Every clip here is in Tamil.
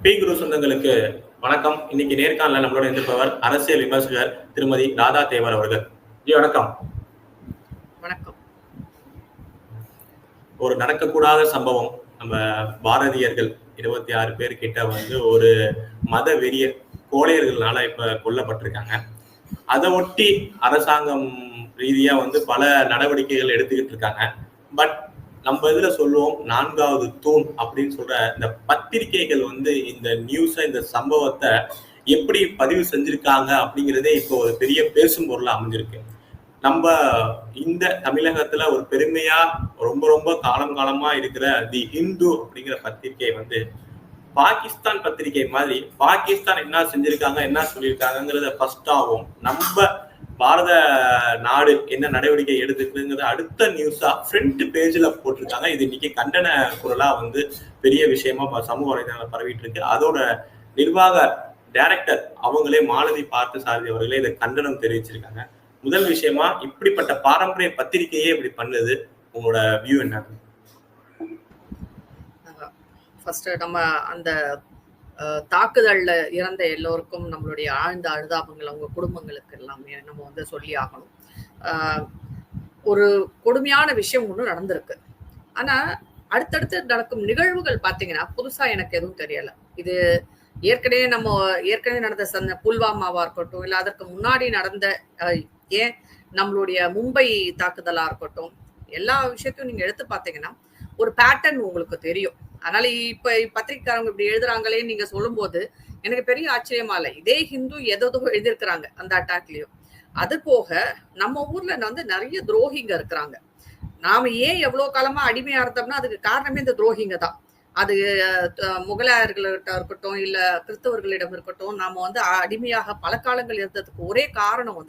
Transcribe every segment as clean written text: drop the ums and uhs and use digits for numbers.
பி குரு சொந்தங்களுக்கு வணக்கம். இன்னைக்கு நேர்காணல நம்மளோட இருந்திருப்பவர் அரசியல் விமர்சகர் திருமதி ராதா தேவர் அவர்கள். ஜி வணக்கம். வணக்கம். ஒரு நடக்கக்கூடாத சம்பவம், நம்ம பாரதியர்கள் 26 பேர் கிட்ட ஒரு மத வெறிய கோழையர்களால இப்ப கொல்லப்பட்டிருக்காங்க. அதை ஒட்டி அரசாங்கம் ரீதியா பல நடவடிக்கைகள் எடுத்துக்கிட்டு இருக்காங்க. பட் நம்ம இதுல சொல்லுவோம், 4வது தூண் அப்படின்னு சொல்ற இந்த பத்திரிகைகள் இந்த நியூஸ, இந்த சம்பவத்தை எப்படி பதிவு செஞ்சிருக்காங்க அப்படிங்கிறதே இப்போ ஒரு பெரிய பேசும் பொருளா அமைஞ்சிருக்கு. நம்ம இந்த தமிழகத்துல ஒரு பெருமையா ரொம்ப ரொம்ப காலமா இருக்கிற தி ஹிந்து அப்படிங்கிற பத்திரிகை பாகிஸ்தான் பத்திரிகை மாதிரி பாகிஸ்தான் என்ன செஞ்சிருக்காங்க, என்ன சொல்லியிருக்காங்கிறத ஃபர்ஸ்டாகவும், நம்ம பாரத நாடு என்ன நடவடிக்கை எடுத்துக்குங்கிறத அடுத்த நியூஸா ஃப்ரண்ட் பேஜ்ல போட்டிருக்காங்க. இது இன்னைக்கு கண்டன குரலா பெரிய விஷயமா சமூக வலைதளங்கள் பரவிட்டு இருக்கு. அதோட நிர்வாக டைரக்டர் அவங்களே மாலதி பார்த்தசாரதி அவர்களே இதை கண்டனம் தெரிவிச்சிருக்காங்க. முதல் விஷயமா, இப்படிப்பட்ட பாரம்பரிய பத்திரிகையே இப்படி பண்ணுது, உங்களோட வியூ என்ன? ஃபர்ஸ்ட் நம்ம அந்த தாக்குதல்ல இறந்த எல்லோருக்கும் நம்மளுடைய ஆழ்ந்த அனுதாபங்கள், அவங்க குடும்பங்களுக்கு எல்லாமே நம்ம சொல்லி ஆகணும். ஒரு கொடுமையான விஷயம் ஒண்ணு நடந்திருக்கு. ஆனா அடுத்தடுத்து நடக்கும் நிகழ்வுகள் பாத்தீங்கன்னா புதுசா எனக்கு எதுவும் தெரியல. இது ஏற்கனவே நடந்த புல்வாமாவா இருக்கட்டும், இல்ல அதற்கு முன்னாடி நடந்த ஏன் நம்மளுடைய மும்பை தாக்குதலா இருக்கட்டும், எல்லா விஷயத்தையும் நீங்க எடுத்து பாத்தீங்கன்னா ஒரு பேட்டர்ன் உங்களுக்கு தெரியும். அதனால இப்ப பத்திரிகைக்காரங்க இப்படி எழுதுறாங்களே நீங்க சொல்லும் போது எனக்கு பெரிய ஆச்சரியமா இல்லை. இதே ஹிந்து எதோ எழுதியிருக்கிறாங்க அந்த அட்டாக்லயும். அது போக நம்ம ஊர்ல நிறைய துரோகிங்க இருக்கிறாங்க. நாம ஏன் எவ்வளவு காலமா அடிமையா இருந்தோம்னா அதுக்கு காரணமே இந்த துரோகிங்க தான். அது முகலாயர்கள்கிட்ட இருக்கட்டும், இல்ல கிறிஸ்தவர்களிடம் இருக்கட்டும், நாம அடிமையாக பல காலங்கள் இருந்ததுக்கு ஒரே காரணம்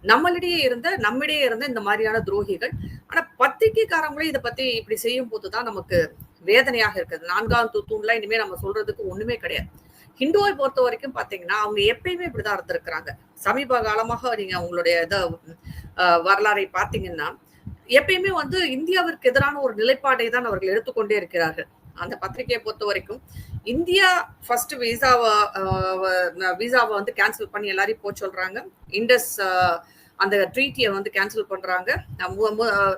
நம்மளிடையே இருந்த இந்த மாதிரியான துரோகிகள். ஆனா பத்திரிகைக்காரங்களே இதை பத்தி இப்படி செய்யும் போதுதான் நமக்கு வேதனையாக இருக்குது. 4வது தூண்லாம் இனிமே நம்ம சொல்றதுக்கு ஒண்ணுமே கிடையாது. ஹிந்துவை பொறுத்த வரைக்கும் பாத்தீங்கன்னா அவங்க எப்பயுமே இப்படிதான் இருந்திருக்கிறாங்க. சமீப காலமாக நீங்க அவங்களுடைய வரலாறை பாத்தீங்கன்னா எப்பயுமே இந்தியாவிற்கு எதிரான ஒரு நிலைப்பாடை தான் அவர்கள் எடுத்துக்கொண்டே இருக்கிறார்கள். அந்த பத்திரிகையை பொறுத்த வரைக்கும் இந்தியா ஃபர்ஸ்ட் விசாவை கேன்சல் பண்ணி எல்லாரையும் போக சொல்றாங்க. இண்டஸ் அந்த ட்ரீட்டியை கேன்சல் பண்றாங்க.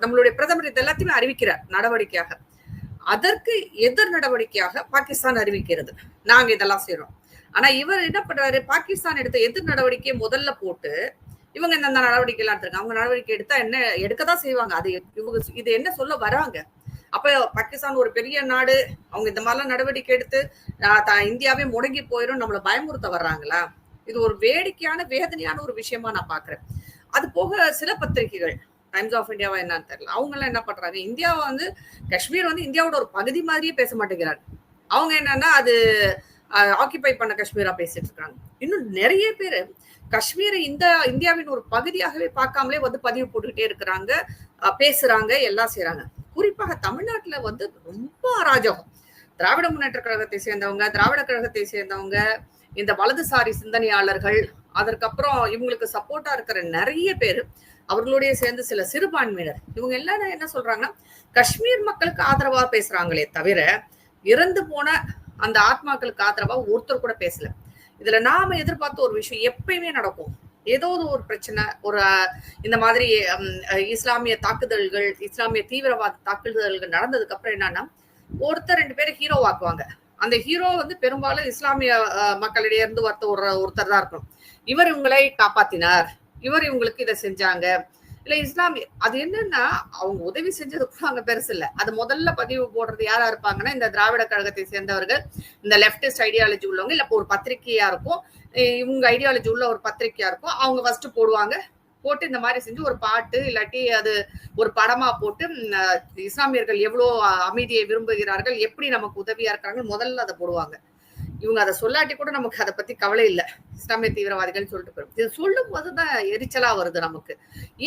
நம்மளுடைய பிரதமர் இது எல்லாத்தையுமே அறிவிக்கிறார் நடவடிக்கையாக. அதற்கு எதிர் நடவடிக்கையாக பாகிஸ்தான் அறிவிக்கிறது, நாங்க இதெல்லாம் செய்யறோம். ஆனா இவர் என்ன பண்றாரு, பாகிஸ்தான் எடுத்த எதிர் நடவடிக்கையை முதல்ல போட்டு இவங்க இந்த நடவடிக்கை எல்லாம் இருக்காங்க. அவங்க நடவடிக்கை எடுத்தா என்ன எடுக்கதான் செய்வாங்க. அது இவங்க இது என்ன சொல்ல வராங்க? அப்ப பாகிஸ்தான் ஒரு பெரிய நாடு, அவங்க இந்த மாதிரிலாம் நடவடிக்கை எடுத்து இந்தியாவே முடங்கி போயிடும் நம்மளை பயமுறுத்த வர்றாங்களா? இது ஒரு வேடிக்கையான வேதனையான ஒரு விஷயமா நான் பாக்குறேன். அது போக சில பத்திரிகைகள், டைம்ஸ் ஆஃப் இந்தியாவா என்னன்னு தெரியல, அவங்க எல்லாம் என்ன பண்றாங்க, இந்தியாவை காஷ்மீர் இந்தியாவோட ஒரு பகுதி மாதிரியே பேச மாட்டேங்கிறாங்க. அவங்க என்னன்னா அது ஆக்கிபை பண்ண காஷ்மீரா பேசிட்டு இருக்காங்க. இன்னும் நிறைய பேர் காஷ்மீரை இந்தியாவின் ஒரு பகுதியாகவே பார்க்காமலே பதிவு போட்டுக்கிட்டே இருக்கிறாங்க, பேசுறாங்க, எல்லாம் செய்யறாங்க. குறிப்பாக தமிழ்நாட்டுல ரொம்ப அராஜகம். திராவிட முன்னேற்ற கழகத்தை சேர்ந்தவங்க, இந்த வலதுசாரி சிந்தனையாளர்கள், அதற்கப்புறம் இவங்களுக்கு சப்போர்ட்டா இருக்கிற நிறைய பேர், அவர்களுடைய சேர்ந்து சில சிறுபான்மையினர், இவங்க எல்லாம் என்ன சொல்றாங்கன்னா காஷ்மீர் மக்களுக்கு ஆதரவா பேசுறாங்களே தவிர இறந்து போன அந்த ஆத்மாக்களுக்கு ஆதரவா ஒருத்தர் கூட பேசல. இதுல நாம எதிர்பார்த்த ஒரு விஷயம் எப்பயுமே நடக்கும். ஏதோ ஒரு பிரச்சனை, ஒரு இந்த மாதிரி இஸ்லாமிய தாக்குதல்கள், இஸ்லாமிய தீவிரவாத தாக்குதல்கள் நடந்ததுக்கு அப்புறம் என்னன்னா ஒருத்தர் 2 பேரை ஹீரோ ஆக்குவாங்க. அந்த ஹீரோ பெரும்பாலும் இஸ்லாமிய மக்களிடையே இருந்து ஒருத்தர் தான் இருக்கும். இவர் இவங்களை காப்பாத்தினார், இவர் இவங்களுக்கு இதை செஞ்சாங்க, இல்ல இஸ்லாமிய அது என்னன்னா அவங்க உதவி செஞ்சது கூட அங்க பெருசு இல்ல. அது முதல்ல பதிவு போடுறது யாரா இருப்பாங்கன்னா இந்த திராவிட கழகத்தை சேர்ந்தவர்கள், இந்த லெப்டிஸ்ட் ஐடியாலஜி உள்ளவங்க, இல்ல ஒரு பத்திரிகையா இருக்கும், இவங்க ஐடியாலஜி உள்ள ஒரு பத்திரிகையா இருக்கும். அவங்க ஃபர்ஸ்ட் போட்டு இந்த மாதிரி செஞ்சு ஒரு பாட்டு இல்லாட்டி அது ஒரு படமா போட்டு இஸ்லாமியர்கள் எவ்வளவு அமைதியை விரும்புகிறார்கள், எப்படி நமக்கு உதவியா இருக்காங்க, முதல்ல அதை போடுவாங்க. இவங்க அதை சொல்லாட்டி கூட நமக்கு அதை பத்தி கவலை இல்லை, இஸ்லாமிய தீவிரவாதிகள் சொல்லிட்டு போயிடும். இது சொல்லும் போதுதான் எரிச்சலா வருது நமக்கு.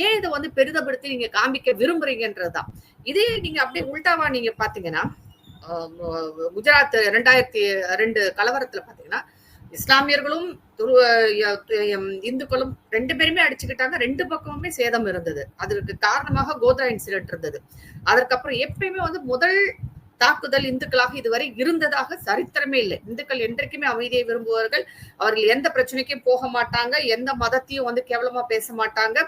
ஏன் இதை பெரிதப்படுத்தி நீங்க காமிக்க விரும்புறீங்கன்றதுதான். இதே நீங்க அப்படியே உல்டாவா நீங்க பாத்தீங்கன்னா குஜராத் 2002 கலவரத்துல பாத்தீங்கன்னா இஸ்லாமியர்களும் இந்துக்களும் 2 பேருமே அடிச்சுக்கிட்டாங்க. 2 பக்கமுமே சேதம் இருந்தது. அதற்கு காரணமாக கோத்ரா இன்சிடென்ட் இருந்தது. அதற்கப்புறம் எப்பயுமே முதல் தாக்குதல் இந்துக்களாக இதுவரை இருந்ததாக சரித்திரமே இல்லை. இந்துக்கள் என்றைக்குமே அமைதியை விரும்புவார்கள். அவர்கள் எந்த பிரச்சனைக்கும் போக மாட்டாங்க, எந்த மதத்தையும் வந்து கேவலமா பேச மாட்டாங்க.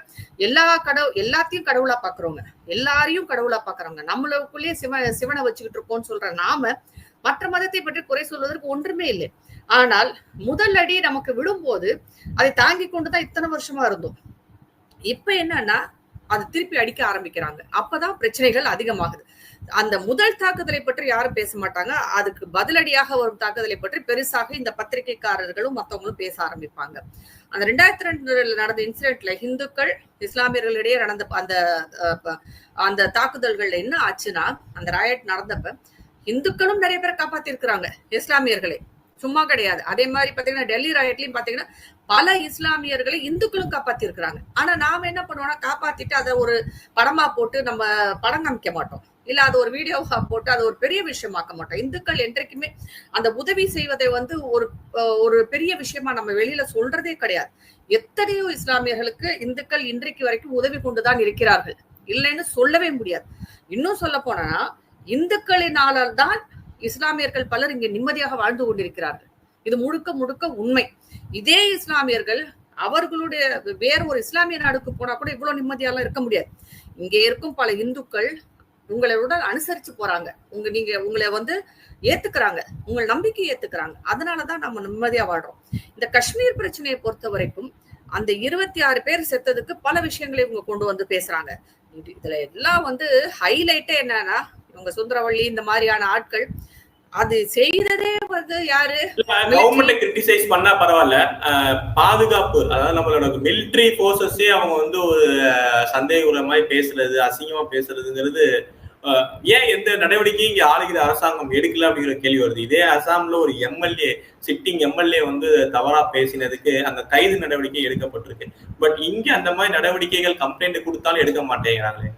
எல்லாத்தையும் கடவுளா பாக்குறவங்க, எல்லாரையும் கடவுளா பாக்குறவங்க. நம்மளுக்குள்ளேயே சிவனை வச்சுக்கிட்டு இருக்கோம்னு சொல்ற நாம மற்ற மதத்தை பற்றி குறை சொல்வதற்கு ஒன்றுமே இல்லை. ஆனால் முதல் அடி நமக்கு விடும்போது அதை தாங்கி கொண்டுதான் இத்தனை வருஷமா இருந்தோம். இப்ப என்னன்னா அது திருப்பி அடிக்க ஆரம்பிக்கிறாங்க. அப்பதான் பிரச்சனைகள் அதிகமாகுது. அந்த முதல் தாக்குதலை பற்றி யாரும் பேச மாட்டாங்க. அதுக்கு பதிலடியாக வரும் தாக்குதலை பற்றி பெருசாக இந்த பத்திரிகைக்காரர்களும் மற்றவங்களும் பேச ஆரம்பிப்பாங்க. அந்த 2002 நடந்த இன்சிடென்ட்ல இந்துக்கள் இஸ்லாமியர்களிடையே நடந்த அந்த தாக்குதல்கள் என்ன ஆச்சுன்னா, அந்த ராயட் நடந்தப்ப இந்துக்களும் நிறைய பேரை காப்பாத்திருக்கிறாங்க, இஸ்லாமியர்களை, சும்மா கிடையாது. அதே மாதிரி பாத்தீங்கன்னா டெல்லி ராயட்லயும் பாத்தீங்கன்னா பல இஸ்லாமியர்களை இந்துக்களும் காப்பாத்தி இருக்கிறாங்க. ஆனா நாம என்ன பண்ணுவோம்னா, காப்பாத்திட்டு அதை ஒரு படமா போட்டு நம்ம படம் காமிக்க மாட்டோம், இல்ல அது ஒரு வீடியோவா போட்டு அதை ஒரு பெரிய விஷயமாக்க மாட்டோம். இந்துக்கள் என்றைக்குமே அந்த உதவி செய்வதை வந்து ஒரு பெரிய விஷயமா நம்ம வெளியில சொல்றதே கிடையாது. எத்தனையோ இஸ்லாமியர்களுக்கு இந்துக்கள் இன்றைக்கு வரைக்கும் உதவி கொண்டுதான் இருக்கிறார்கள், இல்லைன்னு சொல்லவே முடியாது. இன்னும் சொல்ல போனா இந்துக்களினால்தான் தான் இஸ்லாமியர்கள் பலர் இங்கே நிம்மதியாக வாழ்ந்து கொண்டிருக்கிறார்கள். இது முழுக்க முழுக்க உண்மை. இதே இஸ்லாமியர்கள் அவர்களுடைய வேற ஒரு இஸ்லாமிய நாடுக்கு போனா கூட இவ்வளவு நிம்மதியாலாம் இருக்க முடியாது. இங்கே இருக்கும் பல இந்துக்கள் உங்களோட அனுசரிச்சு போறாங்க, உங்களை வந்து ஏத்துக்கிறாங்க, உங்கள் நம்பிக்கை ஏத்துக்கிறாங்க. அதனாலதான் நம்ம நிம்மதியா வாழ்றோம். இந்த காஷ்மீர் பிரச்சனையை பொறுத்த வரைக்கும் அந்த 26 பேர் செத்ததுக்கு பல விஷயங்களை இவங்க கொண்டு வந்து பேசுறாங்க. இதுல எல்லாம் வந்து ஹைலைட்டே என்னன்னா, இவங்க சுந்தரவள்ளி இந்த மாதிரியான ஆட்கள் அது செய்ததே வந்து யாரு, கவர்மெண்ட் கிரிட்டிசைஸ் பண்ணா பரவாயில்ல, பாதுகாப்பு, அதாவது நம்மளோட மிலிட்டரி போர்சஸே அவங்க வந்து ஒரு சந்தேகமாய் பேசுறது, அசிங்கமா பேசுறதுங்கிறது ஏன் எந்த நடவடிக்கையும் இங்க ஆளுகிற அரசாங்கம் எடுக்கல அப்படிங்கிற கேள்வி வருது. இதே அசாம்ல ஒரு எம்எல்ஏ, சிட்டிங் எம்எல்ஏ வந்து தவறா பேசினதுக்கு அந்த கைது நடவடிக்கை எடுக்கப்பட்டிருக்கு. பட் இங்க அந்த மாதிரி நடவடிக்கைகள் கம்ப்ளைண்ட் கொடுத்தாலும் எடுக்க மாட்டேங்கிறாங்களே.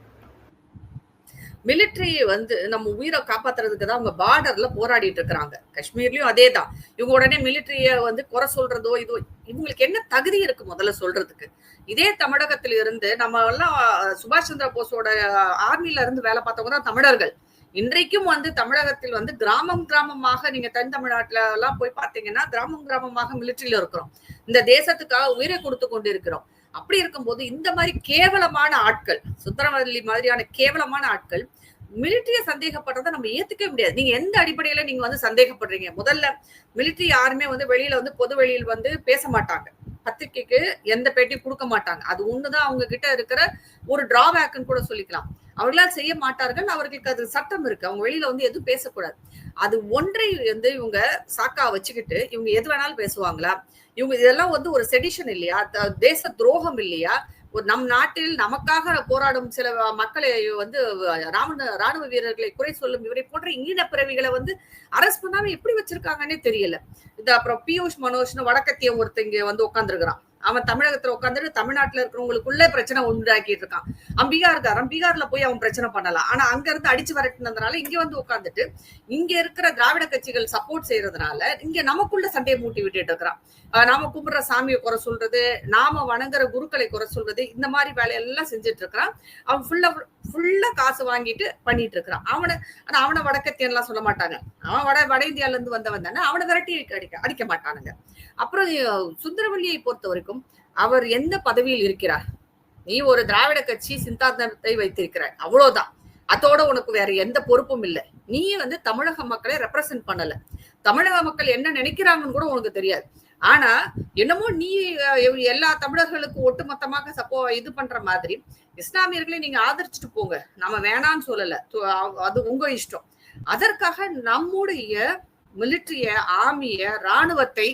மிலிட்டரி வந்து நம்ம உயிரை காப்பாத்துறதுக்கு தான் அவங்க பார்டர்ல போராடிட்டு இருக்கிறாங்க. காஷ்மீர்லயும் அதே தான். இவங்க உடனே மிலிட்டரிய வந்து குறை சொல்றதோ இதோ, இவங்களுக்கு என்ன தகுதி இருக்கு முதல்ல சொல்றதுக்கு? இதே தமிழகத்தில இருந்து நம்ம எல்லாம் சுபாஷ் சந்திர போஸோட ஆர்மில இருந்து வேலை பார்த்தவங்க தான் தமிழர்கள். இன்றைக்கும் வந்து தமிழகத்தில் வந்து கிராமமாக நீங்க தென் தமிழ்நாட்டுல எல்லாம் போய் பார்த்தீங்கன்னா கிராமமாக மிலிட்டரியில இருக்கிறோம். இந்த தேசத்துக்காக உயிரை கொடுத்து கொண்டு இருக்கிறோம். அப்படி இருக்கும்போது இந்த மாதிரி கேவலமான ஆட்கள், சுந்தரவல்லி மாதிரியான கேவலமான ஆட்கள் மிலிட்டரிய சந்தேகப்படுறதை நம்ம ஏத்துக்கவே முடியாது. நீங்க எந்த அடிப்படையில நீங்க வந்து சந்தேகப்படுறீங்க? முதல்ல மிலிட்டரி யாருமே வந்து வெளியில வந்து பொது வெளியில் வந்து பேச மாட்டாங்க, பத்திரிகைக்கு எந்த பேட்டியும் கொடுக்க மாட்டாங்க. அது ஒண்ணுதான் அவங்க கிட்ட இருக்கிற ஒரு டிராபேக்னு கூட சொல்லிக்கலாம். அவர்களால் செய்ய மாட்டார்கள், அவர்களுக்கு அது சட்டம் இருக்கு, அவங்க வெளியில வந்து எதுவும் பேசக்கூடாது. அது ஒன்றை வந்து இவங்க சாக்கா வச்சுக்கிட்டு இவங்க எது வேணாலும் பேசுவாங்களா? இவங்க இதெல்லாம் வந்து ஒரு செடிஷன் இல்லையா? தேச துரோகம் இல்லையா? ஒரு நம் நாட்டில் நமக்காக போராடும் சில மக்களை வந்து ராணுவ வீரர்களை குறை சொல்லும் இவரை போன்ற ஈன பிறவிகளை வந்து அரெஸ்ட் பண்ணாம எப்படி வச்சிருக்காங்கன்னே தெரியல. இது அப்புறம் பியூஷ் மனோஜ்னு வடக்கத்தியம் ஒருத்தங்க வந்து உட்காந்துருக்கிறான். அவன் தமிழகத்துல உட்காந்துட்டு தமிழ்நாட்டுல இருக்கிறவங்களுக்குள்ள பிரச்சனை உண்டாக்கிட்டு இருக்கான். அவன் பீகார்காரன், பீகார்ல போய் அவன் பிரச்சனை பண்ணலாம். ஆனா அங்க இருந்து அடிச்சு வரட்டுனதுனால இங்க வந்து உட்காந்துட்டு இங்க இருக்கிற திராவிட கட்சிகள் சப்போர்ட் செய்யறதுனால இங்க நமக்குள்ள சண்டையை மூட்டி விட்டுட்டு இருக்கிறான். நாம கும்பிடுற சாமியை குறை சொல்றது, நாம வணங்குற குருக்களை குறை சொல்றது, இந்த மாதிரி வேலையெல்லாம் செஞ்சுட்டு இருக்கிறான். அவன் ஃபுல்லா காசு வாங்கிட்டு பண்ணிட்டு இருக்கிறான். அவனை வடக்கத்தியன் எல்லாம் சொல்ல மாட்டாங்க. அவன் வட இந்தியால இருந்து வந்தவன் தானே, அவனை விரட்டி அடிக்க மாட்டானுங்க. அப்புறம் சுந்தரவல்லியை பொறுத்த வரைக்கும் அவர் எந்த பதவியில் இருக்கிறார்? நீ ஒரு திராவிட கட்சி சித்தாந்தத்தை வைத்திருக்கிறாய், அவ்வளவுதான். அதோட உனக்கு வேற எந்த பொறுப்பும் இல்லை. நீ வந்து தமிழக மக்களை ரெப்ரசென்ட் பண்ணல. தமிழக மக்கள் என்ன நினைக்கிறாங்கன்னு கூட உனக்கு தெரியாது. ஆனா என்னமோ நீ எல்லா தமிழர்களுக்கும் ஒட்டுமொத்தமாக இது பண்ற மாதிரி இஸ்லாமியர்களை நீங்க ஆதரிச்சுட்டு போங்க, நம்ம வேணான்னு சொல்லல, அது உங்க இஷ்டம். அதற்காக நம்முடைய மிலிட்டரிய, ஆர்மிய, ராணுவத்தை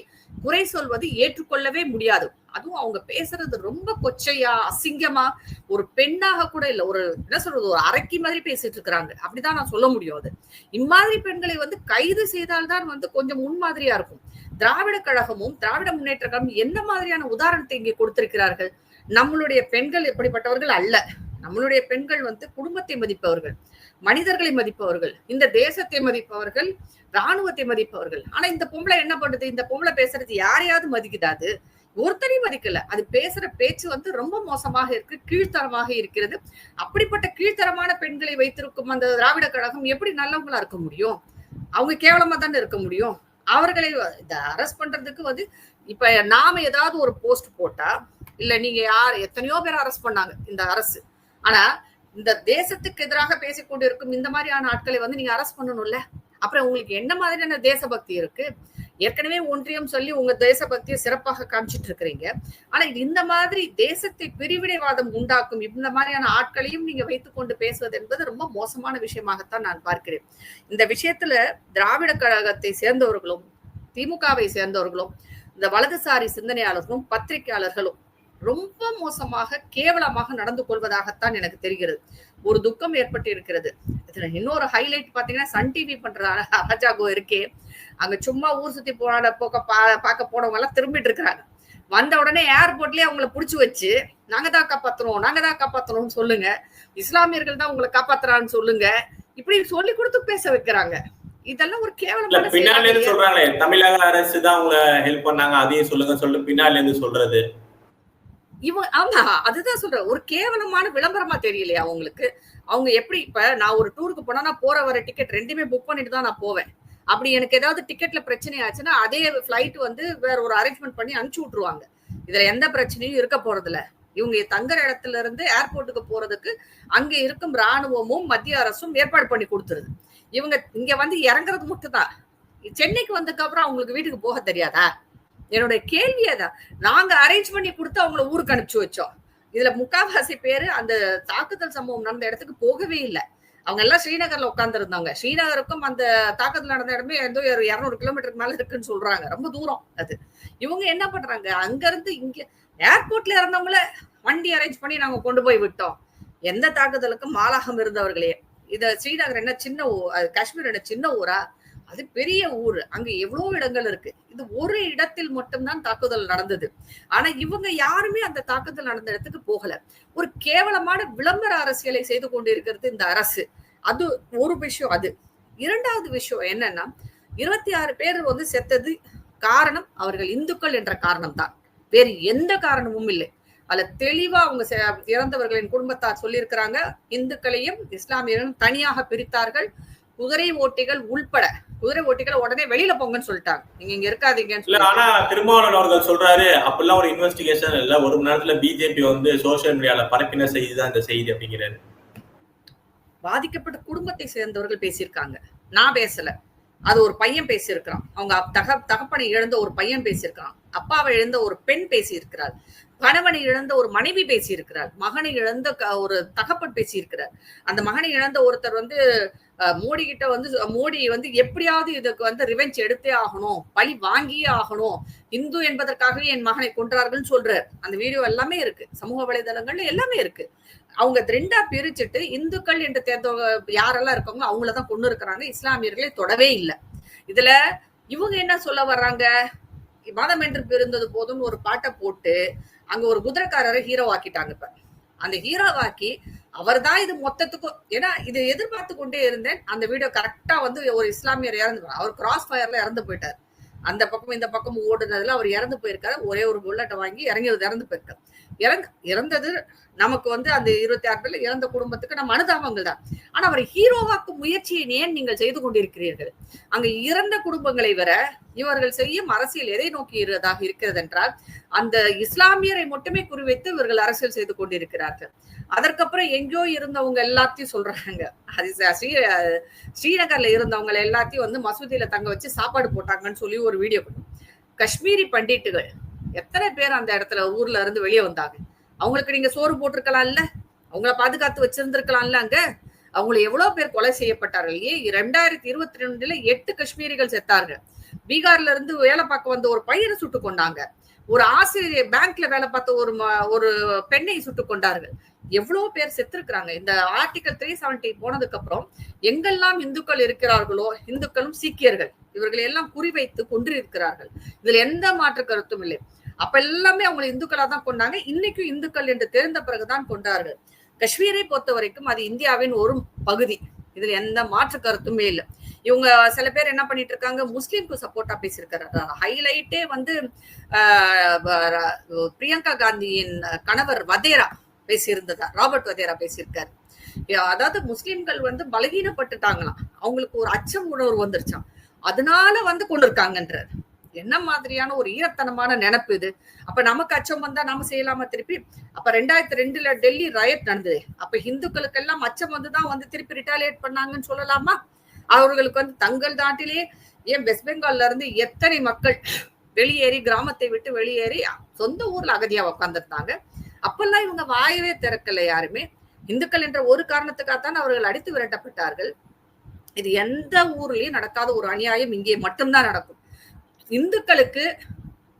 குறை சொல்வது ஏற்றுக்கொள்ளவே முடியாது. அதுவும் அவங்க பேசுறது ரொம்ப கொச்சையா, அசிங்கமா, ஒரு பெண்ணாக கூட இல்ல, ஒரு என்ன சொல்றது, ஒரு அரக்கி மாதிரி பேசிட்டு இருக்கிறாங்க. அப்படிதான் நான் சொல்ல முடியும். அது இம்மாதிரி பெண்களை வந்து கைது செய்தால்தான் வந்து கொஞ்சம் முன்மாதிரியா இருக்கும். திராவிட கழகமும் திராவிட முன்னேற்ற கழகம் என்ன மாதிரியான உதாரணத்தை இங்கே கொடுத்திருக்கிறார்கள்? நம்மளுடைய பெண்கள் எப்படிப்பட்டவர்கள் அல்ல. நம்மளுடைய பெண்கள் வந்து குடும்பத்தை மதிப்பவர்கள், மனிதர்களை மதிப்பவர்கள், இந்த தேசத்தை மதிப்பவர்கள், ராணுவத்தை மதிப்பவர்கள். ஆனா இந்த பொம்பளை என்ன பண்ணுது? இந்த பொம்பளை பேசுறது யாரையாவது மதிக்குதாது? ஒருத்தரையும் மதிக்கல. அது பேசுற பேச்சு வந்து ரொம்ப மோசமாக இருக்கு, கீழ்த்தரமாக இருக்கிறது. அப்படிப்பட்ட கீழ்த்தரமான பெண்களை வைத்திருக்கும் அந்த திராவிட கழகம் எப்படி நல்லவங்களா இருக்க முடியும்? அவங்க கேவலமா தானே இருக்க முடியும். அவர்களை அரெஸ்ட் பண்றதுக்கு வந்து இப்ப நாம ஏதாவது ஒரு போஸ்ட் போட்டா, இல்ல நீங்க யார் எத்தனையோ பேர் அரெஸ்ட் பண்ணாங்க இந்த அரசு. ஆனா இந்த தேசத்துக்கு எதிராக பேசிக்கொண்டு இருக்கும் இந்த மாதிரியான ஆட்களை வந்து நீங்க அரெஸ்ட் பண்ணணும்ல. அப்புறம் உங்களுக்கு என்ன மாதிரியான தேசபக்தி இருக்கு? ஏற்கனவே ஒன்றியம் சொல்லி உங்க தேசபக்தியை சிறப்பாக காமிச்சிட்டு இருக்கிறீங்க. ஆனா இந்த மாதிரி தேசத்தை பிரிவினைவாதம் உண்டாக்கும் இந்த மாதிரியான ஆட்களையும் நீங்க வைத்துக் கொண்டு பேசுவது என்பது ரொம்ப மோசமான விஷயமாகத்தான் நான் பார்க்கிறேன். இந்த விஷயத்துல திராவிட கழகத்தை சேர்ந்தவர்களும் திமுகவை சேர்ந்தவர்களும் இந்த வலதுசாரி சிந்தனையாளர்களும் பத்திரிகையாளர்களும் ரொம்ப மோசமாக கேவலமாக நடந்து கொள்வதாகத்தான் எனக்கு தெரிகிறது. ஒரு துக்கம் ஏற்பட்டு இருக்கிறது. இதுல இன்னொரு ஹைலைட் பாத்தீங்கன்னா சன் டிவி பண்ற அராஜகோ இருக்கே. அங்க சும்மா ஊர் சுத்தி பார்க்க போனவங்க எல்லாம் திரும்பிட்டு இருக்கிறாங்க. வந்த உடனே ஏர்போர்ட்லயே அவங்கள புடிச்சு வச்சு நாங்க தான் காப்பாத்தணும்னு சொல்லுங்க, இஸ்லாமியர்கள் தான் உங்களை காப்பாத்துறான்னு சொல்லுங்க, இப்படி சொல்லி கொடுத்து பேச வைக்கிறாங்க. இதெல்லாம் ஒரு கேவலமான பின்னால இருந்து சொல்றாங்களே தமிழக அரசு தான் உங்களை ஹெல்ப் பண்ணாங்க, அதையும் சொல்லுங்க பின்னால இருந்து சொல்றது. ஆமா, அதுதான் சொல்றேன். ஒரு கேவலமான விளம்பரமா தெரியலையா அவங்களுக்கு? அவங்க எப்படி இப்ப நான் ஒரு டூருக்கு போனா நான் போற வர டிக்கெட் ரெண்டுமே புக் பண்ணிட்டு தான் நான் போவேன். அப்படி எனக்கு ஏதாவது டிக்கெட்ல பிரச்சனை ஆச்சுன்னா அதே பிளைட் வந்து வேற ஒரு அரேஞ்ச்மெண்ட் பண்ணி அனுப்பிச்சு விட்டுருவாங்க. இதுல எந்த பிரச்சனையும் இருக்க போறது இல்ல. இவங்க தங்குற இடத்துல இருந்து ஏர்போர்ட்டுக்கு போறதுக்கு அங்க இருக்கும் ராணுவமும் மத்திய அரசும் ஏற்பாடு பண்ணி கொடுத்துருது. இவங்க இங்க வந்து இறங்குறது மட்டும்தான். சென்னைக்கு வந்ததுக்கு அப்புறம் அவங்களுக்கு வீட்டுக்கு போக தெரியாதா? என்னோட கேள்வியதான். நாங்க அரேஞ்ச் பண்ணி கொடுத்து அவங்கள ஊருக்கு அனுப்பிச்சு வச்சோம். இதுல முக்காவாசி பேரு அந்த தாக்குதல் சம்பவம் நடந்த இடத்துக்கு போகவே இல்லை. அவங்க எல்லாம் ஸ்ரீநகர்ல உட்கார்ந்து இருந்தாங்க. ஸ்ரீநகருக்கும் அந்த தாக்குதல் நடந்த இடமே ஏதோ 200 கிலோமீட்டருக்கு மேல இருக்குன்னு சொல்றாங்க. ரொம்ப தூரம் அது. இவங்க என்ன பண்றாங்க, அங்க இருந்து இங்க ஏர்போர்ட்ல இறந்தவங்கள வண்டி அரேஞ்ச் பண்ணி நாங்க கொண்டு போய் விட்டோம். எந்த தாக்குதலுக்கும் மாலாகம் இருந்தவர்களே. இத ஸ்ரீநகர் என்ன சின்ன காஷ்மீர் என்ன சின்ன ஊரா? அது பெரிய ஊர். அங்க எவ்வளவு இடங்கள் இருக்கு. இது ஒரு இடத்தில் மட்டும்தான் தாக்குதல் நடந்தது. ஆனா இவங்க யாருமே அந்த தாக்குதல் நடந்த இடத்துக்கு போகல. ஒரு கேவலமான விளம்பர அரசியலை செய்து கொண்டிருக்கிறது இந்த அரசு. அது ஒரு விஷயம். அது இரண்டாவது விஷயம் என்னன்னா, 26 பேர் வந்து செத்தது காரணம் அவர்கள் இந்துக்கள் என்ற காரணம் தான். வேறு எந்த காரணமும் இல்லை. அதுல தெளிவா அவங்க இறந்தவர்களின் குடும்பத்தார் சொல்லியிருக்கிறாங்க. இந்துக்களையும் இஸ்லாமியர்களும் தனியாக பிரித்தார்கள். குதிரை ஓட்டிகள் உள்பட குதிரை ஓட்டிகள் உடனே வெளியில போங்கன்னு சொல்லிட்டாங்க. நீங்க இங்க இருக்காதீங்கன்னு. ஆனா திருமாவளவன் அவர்கள் சொல்றாரு அப்பெல்லாம் ஒரு இன்வெஸ்டிகேஷன் இல்ல, ஒரு மணி நேரத்துல பிஜேபி வந்து சோசியல் மீடியால பரப்பின செய்தி தான் இந்த செய்தி அப்படிங்கிறாரு. பாதிக்கப்பட்ட குடும்பத்தை சேர்ந்தவர்கள் பேசியிருக்காங்க, நான் பேசல. அது ஒரு பையன் பேசியிருக்கிறான். அவங்க தகப்பனை இழந்த ஒரு பையன் பேசியிருக்கான். அப்பாவை இழந்த ஒரு பெண் பேசியிருக்கிறார். கணவனை இழந்த ஒரு மனைவி பேசியிருக்கிறார். மகனை இழந்த ஒரு தகப்பன் பேசியிருக்கிறார். அந்த மகனை இழந்த ஒருத்தர் வந்து மோடி கிட்ட வந்து மோடி வந்து எப்படியாவது இதுக்கு வந்து ரிவெஞ்ச் எடுத்தே ஆகணும், பழி வாங்கியே ஆகணும், இந்து என்பதற்காகவே என் மகனை கொன்றார்கள் சொல்றாரு. அந்த வீடியோ எல்லாமே இருக்கு, சமூக வலைதளங்கள்ல எல்லாமே இருக்கு. அவங்க ரெண்டா பிரிச்சுட்டு இந்துக்கள் என்று தேர்ந்தவங்க யாரெல்லாம் இருக்காங்க அவங்களதான் கொண்டு இருக்கிறாங்க, இஸ்லாமியர்களை தொடவே இல்லை. இதுல இவங்க என்ன சொல்ல வர்றாங்க, மதம் என்று பிரிந்தது போதும்னு ஒரு பாட்டை போட்டு அங்க ஒரு குதிரைக்காரரை ஹீரோ ஆக்கிட்டாங்க. இப்ப அந்த ஹீரோவாக்கி அவர் தான் இது மொத்தத்துக்கும், ஏன்னா இது எதிர்பார்த்து கொண்டே இருந்தேன். அந்த வீடியோ கரெக்டா வந்து ஒரு இஸ்லாமியர் இறந்து, அவர் கிராஸ் ஃபயர்ல இறந்து போயிட்டார். அந்த பக்கம் இந்த பக்கம் ஓடுனதுல அவர் இறந்து போயிருக்காரு. ஒரே ஒரு புல்லட்டை வாங்கி இறந்து போயிருக்காரு. இறந்தது நமக்கு வந்து அந்த 26 பேர்ல இறந்த குடும்பத்துக்கு நம்ம அனுதாபங்கள் தான். ஆனா அவரை ஹீரோவாக்கும் முயற்சியை ஏன் நீங்கள் செய்து கொண்டிருக்கிறீர்கள்? அங்க இறந்த குடும்பங்களை வர இவர்கள் செய்யும் அரசியல் எதை நோக்கி இருக்கிறது என்றால் அந்த இஸ்லாமியரை மட்டுமே குறிவைத்து இவர்கள் அரசியல் செய்து கொண்டிருக்கிறார்கள். அதற்கப்புறம் எங்கேயோ இருந்தவங்க எல்லாத்தையும் சொல்றாங்க. ஸ்ரீநகர்ல இருந்தவங்க எல்லாத்தையும் வந்து மசூதியில தங்க வச்சு சாப்பாடு போட்டாங்கன்னு சொல்லி ஒரு வீடியோ. காஷ்மீரி பண்டிட்டுகள் எத்தனை பேர் அந்த இடத்துல ஊர்ல இருந்து வெளியே வந்தாங்க. அவங்களுக்கு நீங்க சோறு போட்டிருக்கலாம்ல, அவங்கள பாதுகாத்து வச்சிருந்திருக்கலாம்ல. அங்க அவங்களை எவ்வளவு பேர் கொலை செய்யப்பட்டார்கள். 2022 8 காஷ்மீரிகள் செத்தார்கள். பீகார்ல இருந்து வேலை பார்க்க வந்த ஒரு பையனை சுட்டு கொண்டாங்க. ஒரு ஆசிரியர் பேங்க்ல வேலை பார்த்த ஒரு பெண்ணை சுட்டு கொண்டார்கள். எவ்வளவு பேர் செத்துருக்கிறாங்க. இந்த ஆர்டிகல் 370 போனதுக்கு அப்புறம் எங்கெல்லாம் இந்துக்கள் இருக்கிறார்களோ, இந்துக்களும் சீக்கியர்கள் இவர்களை எல்லாம் குறிவைத்து கொன்றிருக்கிறார்கள். இதுல எந்த மாற்று கருத்தும் இல்லை. அப்ப எல்லாமே அவங்க இந்துக்களா தான் கொண்டாங்க. இன்னைக்கும் இந்துக்கள் என்று தெரிந்த பிறகுதான் கொண்டார்கள். காஷ்மீரை பொறுத்த வரைக்கும் அது இந்தியாவின் ஒரு பகுதி. இதுல எந்த மாற்று கருத்துமே இல்லை. இவங்க சில பேர் என்ன பண்ணிட்டு இருக்காங்க, முஸ்லீம்க்கு சப்போர்ட்டா பேசியிருக்காரு. ஹைலைட்டே வந்து பிரியங்கா காந்தியின் கணவர் வதேரா பேசியிருந்ததா, ராபர்ட் வதேரா பேசியிருக்காரு. அதாவது முஸ்லிம்கள் வந்து பலகீனப்பட்டுட்டாங்களாம், அவங்களுக்கு ஒரு அச்சம் உணர்வு வந்துருச்சாம், அதனால வந்து கொண்டு இருக்காங்கன்றார். என்ன மாதிரியான ஒரு ஈரத்தனமான நினைப்பு இது? அப்ப நமக்கு அச்சம் வந்தா நாம செய்யலாமா திருப்பி? அப்ப 2002 டெல்லி ரயட் நடந்தது, அப்ப இந்துக்களுக்கு எல்லாம் அச்சம் வந்துதான் வந்து திருப்பி ரிட்டாலியேட் பண்ணாங்கன்னு சொல்லலாமா? அவர்களுக்கு வந்து தங்கள் நாட்டிலேயே, ஏன் வெஸ்ட் பெங்கால்ல இருந்து எத்தனை மக்கள் வெளியேறி, கிராமத்தை விட்டு வெளியேறி சொந்த ஊர்ல அகதியா உட்கார்ந்துருந்தாங்க. அப்பெல்லாம் இவங்க வாயவே திறக்கல யாருமே. இந்துக்கள் என்ற ஒரு காரணத்துக்காகத்தான் அவர்கள் அடித்து விரட்டப்பட்டார்கள். இது எந்த ஊர்லயும் நடக்காத ஒரு அநியாயம் இங்கே மட்டும்தான் நடக்கும். இந்துக்களுக்கு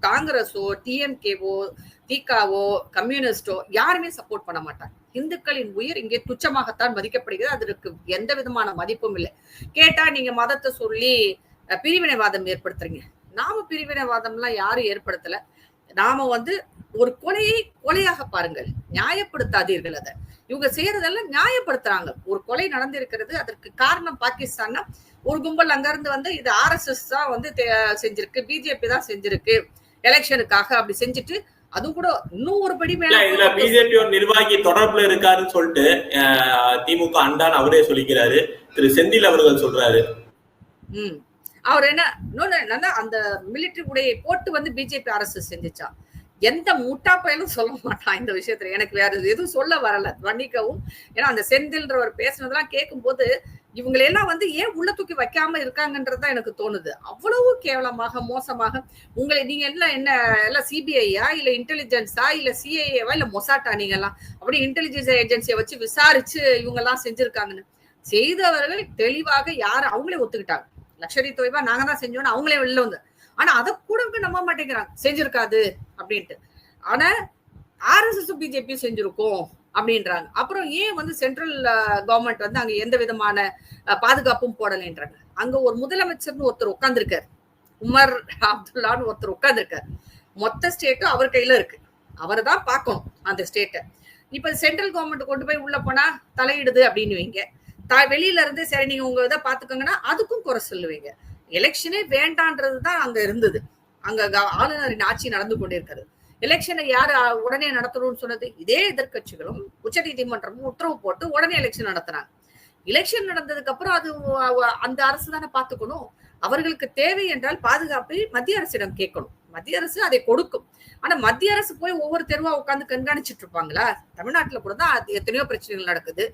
காங்கிரஸோ டிஎம்கேவோ திகாவோ கம்யூனிஸ்டோ யாருமே சப்போர்ட் பண்ண மாட்டாங்க. இந்துக்களின் உயிர் இங்கே துச்சமாகத்தான் மதிக்கப்படுகிறது. அதற்கு எந்த விதமான மதிப்பும் இல்லை. கேட்டா நீங்க மதத்தை சொல்லி பிரிவினைவாதம் ஏற்படுத்துறீங்க. நாம பிரிவினைவாதம் எல்லாம் யாரும் ஏற்படுத்தல. நாம வந்து ஒரு கொலையை கொலையாக பாருங்கள், நியாயப்படுத்தாதீர்கள். அதை இவங்க செய்யறதெல்லாம் நியாயப்படுத்துறாங்க. ஒரு கொலை நடந்திருக்கிறது, அதற்கு காரணம் பாகிஸ்தான். ஒரு கும்பல் அங்க இருந்து வந்து இது RSS தான் வந்து செஞ்சிருக்கு, பிஜேபி தான் செஞ்சிருக்கு எலெக்ஷனுக்காக அப்படி செஞ்சுட்டு, அது கூட இன்னும் ஒரு படி மேல இதுல பிஜேபி நிர்வாகி தொடர்புல இருக்காருன்னு சொல்லிட்டு திமுக அண்டான் அவரே சொல்லிக்கிறாரு. திரு செந்தில் அவர்கள் சொல்றாரு. அவர் என்ன அந்த மிலிட்டரி உடையை போட்டு வந்து பிஜேபி RSS செஞ்சுச்சா? எந்த முட்டா பயலும் சொல்ல மாட்டான் இந்த விஷயத்துல. எனக்கு வேற எதுவும் சொல்ல வரல, வன்னிக்கவும். ஏன்னா அந்த செந்தில்ன்றவர் பேசுனதெல்லாம் கேட்கும் போது இவங்களெல்லாம் வந்து ஏன் உள்ள தூக்கி வைக்காம இருக்காங்கன்றதுதான் எனக்கு தோணுது. அவ்வளவு கேவலமாக, மோசமாக உங்களை நீங்க எல்லாம் சிபிஐயா இல்ல இன்டெலிஜென்ஸா இல்ல சிஐஏவா இல்ல மொசாட்டா? நீங்க எல்லாம் அப்படி இன்டெலிஜென்ஸ் ஏஜென்சியை வச்சு விசாரிச்சு இவங்க எல்லாம் செஞ்சிருக்காங்கன்னு செய்தவர்கள் தெளிவாக யாரு அவங்களே ஒத்துக்கிட்டாங்க. லக்ஷரி தொய்பா நாங்க தான் செஞ்சோம்னு அவங்களே வெளில வந்து, ஆனா அதை கூட நம்ப மாட்டேங்கிறாங்க செஞ்சிருக்காது அப்படின்ட்டு. ஆனா RSS பிஜேபியும் செஞ்சிருக்கோம் அப்படின்றாங்க. அப்புறம் ஏன் வந்து சென்ட்ரல் கவர்மெண்ட் வந்து அங்க எந்த விதமான பாதுகாப்பும் போடலைன்றாங்க? அங்க ஒரு முதலமைச்சர்னு ஒருத்தர் உட்கார்ந்துருக்காரு, உமர் அப்துல்லான்னு ஒருத்தர் உட்கார்ந்துருக்காரு. மொத்த ஸ்டேட்டும் அவர் கையில இருக்கு, அவரை தான் பார்க்கணும் அந்த ஸ்டேட்டை. இப்ப சென்ட்ரல் கவர்மெண்ட் கொண்டு போய் உள்ள போனா தலையிடுது அப்படின்னு வைங்க, வெளியில இருந்து சரி நீங்க உங்க இதை பாத்துக்கோங்கன்னா அதுக்கும் குறை சொல்லுவீங்க. எலெக்ஷனே வேண்டான்றதுதான் அங்க இருந்தது. அங்க ஆளுநரின் ஆட்சி நடந்து கொண்டிருக்கிறது. எலெக்ஷனை யாரு உடனே நடத்தணும்னு சொன்னது? இதே எதிர்கட்சிகளும் உச்ச நீதிமன்றமும் உத்தரவு போட்டு உடனே எலெக்ஷன் நடத்தினாங்க. எலெக்ஷன் நடந்ததுக்கு அப்புறம் அது அந்த அரசு தானே பாத்துக்கணும். அவர்களுக்கு தேவை என்றால் பாதுகாப்பை மத்திய அரசிடம் கேட்கணும், மத்திய அரசு அதை கொடுக்கும். ஆனா மத்திய அரசு போய் ஒவ்வொரு தெருவா உட்கார்ந்து கண்காணிச்சுட்டு இருப்பாங்களா? தமிழ்நாட்டுல கூட தான் எத்தனையோ பிரச்சனைகள் நடக்குது,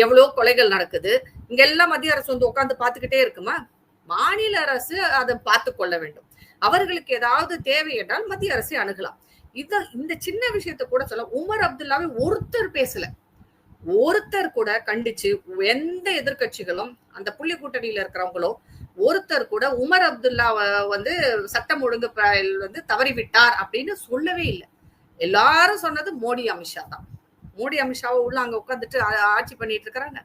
எவ்வளவோ கொலைகள் நடக்குது. இங்க எல்லாம் மத்திய அரசு வந்து உட்கார்ந்து பாத்துக்கிட்டே இருக்குமா? மாநில அரசு அதை பார்த்து கொள்ள வேண்டும். அவர்களுக்கு ஏதாவது தேவை என்றால் மத்திய அரசை அணுகலாம். இந்த சின்ன விஷயத்த கூட சொல்ல உமர் அப்துல்லாவை ஒருத்தர் பேசல, ஒருத்தர் கூட கண்டிச்சு எந்த எதிர்கட்சிகளும் அந்த புள்ளி கூட்டணியில இருக்கிறவங்களோ ஒருத்தர் கூட உமர் அப்துல்லா வந்து சட்டம் ஒழுங்கு வந்து தவறிவிட்டார் அப்படின்னு சொல்லவே இல்லை. எல்லாரும் சொன்னது மோடி அமித்ஷா தான். மோடி அமித்ஷாவை உள்ள அங்க உட்கார்ந்துட்டு ஆட்சி பண்ணிட்டு இருக்கிறாங்க.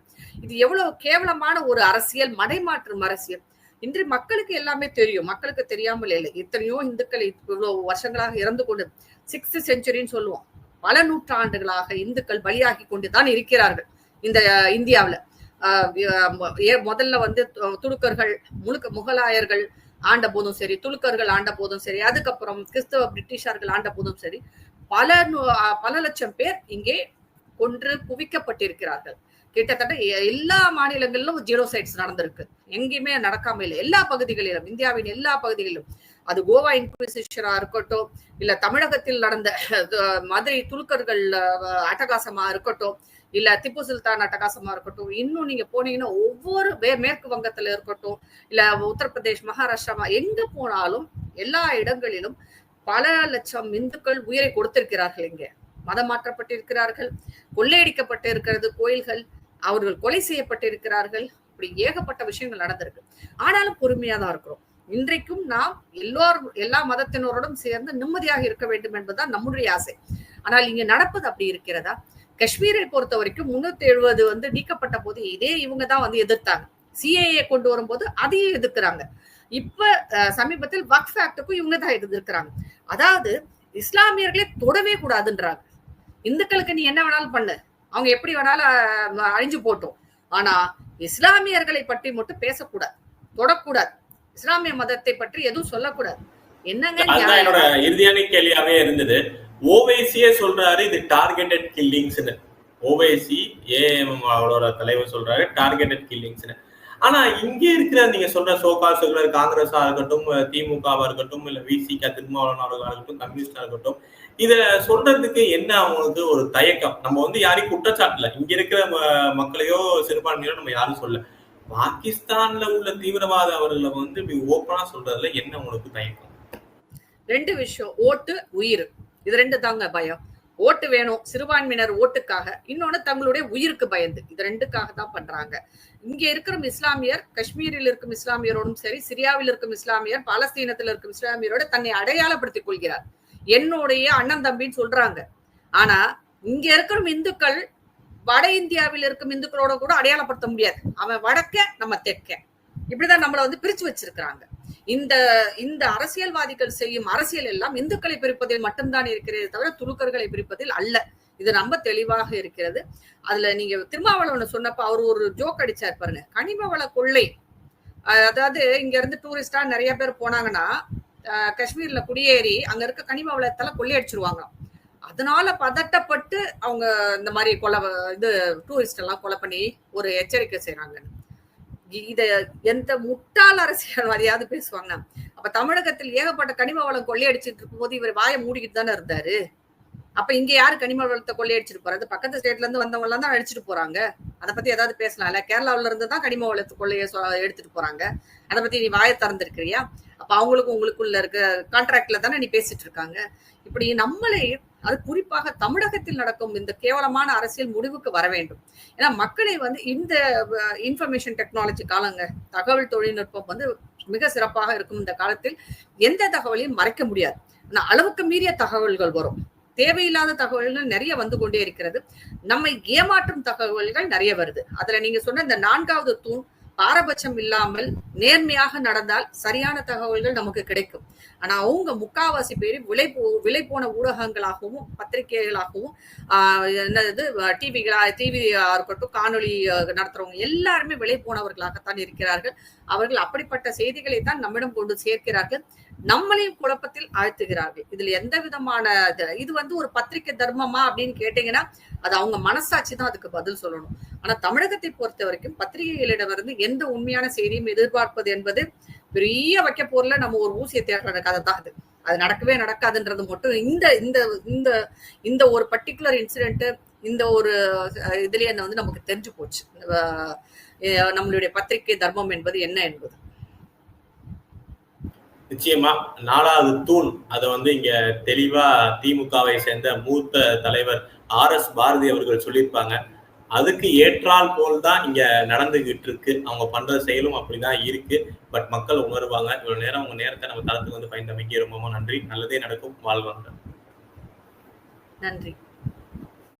இது எவ்வளவு கேவலமான ஒரு அரசியல், மடைமாற்றும் அரசியல். இன்று மக்களுக்கு எல்லாமே தெரியும், மக்களுக்கு தெரியாமல் இல்லை. எத்தனையோ இந்துக்கள் இவ்வளவு வருஷங்களாக இறந்து கொண்டு 6th செஞ்சுரின்னு சொல்லுவோம், பல நூற்றாண்டுகளாக இந்துக்கள் பலியாகி கொண்டுதான் இருக்கிறார்கள் இந்த இந்தியாவில. முதல்ல வந்து துலுக்கர்கள் முகலாயர்கள் ஆண்ட போதும் சரி, துலுக்கர்கள் ஆண்ட போதும் சரி, அதுக்கப்புறம் கிறிஸ்தவ பிரிட்டிஷார்கள் ஆண்ட போதும் சரி, பல லட்சம் பேர் இங்கே கொன்று குவிக்கப்பட்டிருக்கிறார்கள். கிட்டத்தட்ட எல்லா மாநிலங்களிலும் ஜீனோசைட்ஸ் நடந்திருக்கு, எங்கேயுமே நடக்காம இல்லை. எல்லா பகுதிகளிலும், இந்தியாவின் எல்லா பகுதிகளிலும், அது கோவா இன்குவிசிஷனா இருக்கட்டும், இல்ல தமிழகத்தில் நடந்த மதுரை துலுக்கர்கள் அட்டகாசமா இருக்கட்டும், இல்ல திப்பு சுல்தான் அட்டகாசமா இருக்கட்டும், இன்னும் நீங்க போனீங்கன்னா ஒவ்வொரு மேற்கு வங்கத்துல இருக்கட்டும், இல்ல உத்தரப்பிரதேஷ், மகாராஷ்டிரா, எங்க போனாலும் எல்லா இடங்களிலும் பல லட்சம் இந்துக்கள் உயிரை கொடுத்திருக்கிறார்கள். இங்க மதம் மாற்றப்பட்டிருக்கிறார்கள், கொள்ளையடிக்கப்பட்டு இருக்கிறது கோயில்கள், அவர்கள் கொலை செய்யப்பட்டிருக்கிறார்கள். இப்படி ஏகப்பட்ட விஷயங்கள் நடந்திருக்கு. ஆனாலும் பொறுமையா தான் இருக்கிறோம். இன்றைக்கும் நாம் எல்லா மதத்தினரோடும் சேர்ந்து நிம்மதியாக இருக்க வேண்டும் என்பதுதான் நம்முடைய ஆசை. ஆனால் இங்க நடப்பது அப்படி இருக்கிறதா? காஷ்மீரை பொறுத்த வரைக்கும் 370 வந்து நீக்கப்பட்ட போது இதே இவங்க தான் வந்து எதிர்த்தாங்க. சிஏஏ கொண்டு வரும்போது அதையும் எதிர்க்கிறாங்க. இப்ப சமீபத்தில் வக்ஃப் ஆக்டுக்கும் இவங்க தான் எதிர்க்கிறாங்க. அதாவது இஸ்லாமியர்களே தொடவே கூடாதுன்றாங்க. இந்துக்களுக்கு நீ என்ன வேணாலும் பண்ணு, அவங்க எப்படி வேணாலும் அழிஞ்சு போட்டோம், ஆனா இஸ்லாமியர்களை பற்றி மட்டும் பேசக்கூடாது, தொடக்கூடாது. இஸ்லாமிய மதத்தை பற்றி எதுவும் சொல்லக்கூடாது. என்னங்க அதுதான் என்னோட இறுதியான கேள்வியாவே இருந்தது. ஓவைசியே சொல்றாரு இது டார்கெட்டட் கில்லிங்ஸ்னு. ஓவைசி அவரோட தலைவர் சொல்றாரு டார்கெட்டட் கில்லிங்ஸ்னு. ஆனா இங்க இருக்கிற நீங்க சொல்ற சோகால் சொல்ற காங்கிரஸா இருக்கட்டும், திமுகவா இருக்கட்டும், இல்ல விசிக திருமாவளவனாக இருக்கட்டும், கம்யூனிஸ்டா இருக்கட்டும், இத சொல்றதுக்கு என்ன அவங்களுக்கு ஒரு தயக்கம்? நம்ம வந்து யாரையும் குற்றச்சாட்டுல, இங்க இருக்கிற மக்களையோ சிறுபான்மையோ நம்ம யாரும் சொல்ல. பாகிஸ்தான்ல உள்ள தீவிரவாத அவர்களை வந்து இப்படி ஓப்பனா சொல்றதுல என்ன உங்களுக்கு தயக்கம்? 2 விஷயம், ஓட்டு, உயிர். இது 2 தாங்க பயம். ஓட்டு வேணும், சிறுபான்மையினர் ஓட்டுக்காக, இன்னொன்னு தங்களுடைய உயிருக்கு பயந்து. இது 2க்காக தான் பண்றாங்க. இங்க இருக்கிற இஸ்லாமியர், காஷ்மீரில் இருக்கும் இஸ்லாமியரோடும் சரி, சிரியாவில் இருக்கும் இஸ்லாமியர், பாலஸ்தீனத்தில் இருக்கும் இஸ்லாமியரோட தன்னை அடையாளப்படுத்திக் கொள்கிறார். என்னுடைய அண்ணன் தம்பின்னு சொல்றாங்க. ஆனா இங்க இருக்கிற இந்துக்கள் வட இந்தியாவில் இருக்கும் இந்துக்களோட கூட அடையாளப்படுத்த முடியாது. அவன் வடக்க, நம்ம தெற்க, இப்படிதான் நம்மளை வந்து பிரிச்சு வச்சிருக்கிறாங்க. இந்த அரசியல்வாதிகள் செய்யும் அரசியல் எல்லாம் இந்துக்களை பிரிப்பதில் மட்டும்தான் இருக்கிறதே தவிர துலுக்கர்களை பிரிப்பதில் அல்ல. இது ரொம்ப தெளிவாக இருக்கிறது. அதுல நீங்க திருமாவளவன் சொன்னப்ப அவர் ஒரு ஜோக் அடிச்சார் பாருங்க, கனிம வள கொள்ளை. அதாவது இங்க இருந்து டூரிஸ்டா நிறைய பேர் போனாங்கன்னா காஷ்மீர்ல குடியேறி அங்க இருக்க கனிம வளத்தெல்லாம் கொள்ளையடிச்சிருவாங்க. அதனால பதட்டப்பட்டு அவங்க இந்த மாதிரி டூரிஸ்ட் எல்லாம் கொலை பண்ணி ஒரு எச்சரிக்கை செய்யறாங்க. இத எந்த முட்டாள் அரசியல்வாதியாவது பேசுவாங்க. அப்ப தமிழகத்தில் ஏகப்பட்ட கனிம வளம் கொள்ளையடிச்சிட்டு இருக்கும் போது இவர் வாயை மூடிக்கிட்டு தானே இருந்தாரு. அப்ப இங்க யாரு கனிம வளத்தை கொள்ளையடிச்சிட்டு போறது? பக்கத்து ஸ்டேட்ல இருந்து வந்தவங்க எல்லாம் தான் அடிச்சுட்டு போறாங்க. அதை பத்தி ஏதாவது பேசலாம்ல? கேரளாவில இருந்து தான் கனிம வளத்து கொள்ளைய எடுத்துட்டு போறாங்க. அதை பத்தி நீ வாயை திறந்திருக்கிறியா? அப்ப அவங்களுக்கும் உங்களுக்குள்ள இருக்க கான்ட்ராக்ட்ல தானே நீ பேசிட்டு இருக்காங்க. இப்படி நம்மளே, அது குறிப்பாக தமிழகத்தில் நடக்கும் இந்த கேவலமான அரசியல் முடிவுக்கு வர வேண்டும். ஏன்னா மக்களை வந்து இந்த இன்ஃபர்மேஷன் டெக்னாலஜி காலங்க, தகவல் தொழில்நுட்பம் வந்து மிக சிறப்பாக இருக்கும் இந்த காலத்தில் எந்த தகவலையும் மறைக்க முடியாது. ஆனா அளவுக்கு மீறிய தகவல்கள் வரும், தேவையில்லாத தகவல்கள் நிறைய வந்து கொண்டே இருக்கிறது. நம்மை ஏமாற்றும் தகவல்கள் நிறைய வருது. அதுல நீங்க சொன்ன இந்த 4வது தூண், பாரபட்சம் இல்லாமல் நேர்மையாக நடந்தால் சரியான தகவல்கள் நமக்கு கிடைக்கும். ஆனா அவங்க முக்காவாசி பேர் விலை போன ஊடகங்களாகவும் பத்திரிகைகளாகவும் டிவியா இருக்கட்டும், காணொலி நடத்துறவங்க எல்லாருமே விலை போனவர்களாகத்தான் இருக்கிறார்கள். அவர்கள் அப்படிப்பட்ட செய்திகளை தான் நம்மிடம் கொண்டு சேர்க்கிறார்கள், நம்மளையும் குழப்பத்தில் ஆழ்த்துகிறார்கள். இதுல எந்த விதமான இது வந்து ஒரு பத்திரிகை தர்மமா அப்படின்னு கேட்டீங்கன்னா அது அவங்க மனசாட்சி தான் அதுக்கு பதில் சொல்லணும். ஆனா தமிழகத்தை பொறுத்த வரைக்கும் பத்திரிகைகளிடமிருந்து எந்த உண்மையான செய்தியும் எதிர்பார்ப்பது என்பது பெரிய வைக்க போர்ல நம்ம ஒரு ஊசியை தேடுற கதை தான். அது நடக்கவே நடக்காதுன்றது மட்டும் இந்த இந்த இந்த இந்த ஒரு பர்டிகுலர் இன்சிடென்ட், இந்த ஒரு இதுலயே வந்து நமக்கு தெரிஞ்சு போச்சு நம்மளுடைய பத்திரிகை தர்மம் என்பது என்ன என்பது. நிச்சயமா 4வது தூண் அதை வந்து இங்க தெளிவா திமுகவை சேர்ந்த மூத்த தலைவர் RS பாரதி அவர்கள் சொல்லியிருப்பாங்க. அதுக்கு ஏற்றால் போல் தான் இங்க நடந்துகிட்டு இருக்கு. அவங்க பண்ற செயலும் அப்படிதான் இருக்கு. பட் மக்கள் உணர்வாங்க. இவ்வளவு நேரம் உங்க நேரத்தை நம்ம தளத்துக்கு வந்து பயந்தமைக்கு ரொம்ப நன்றி. நல்லதே நடக்கும். வாழ்வாங்க. நன்றி.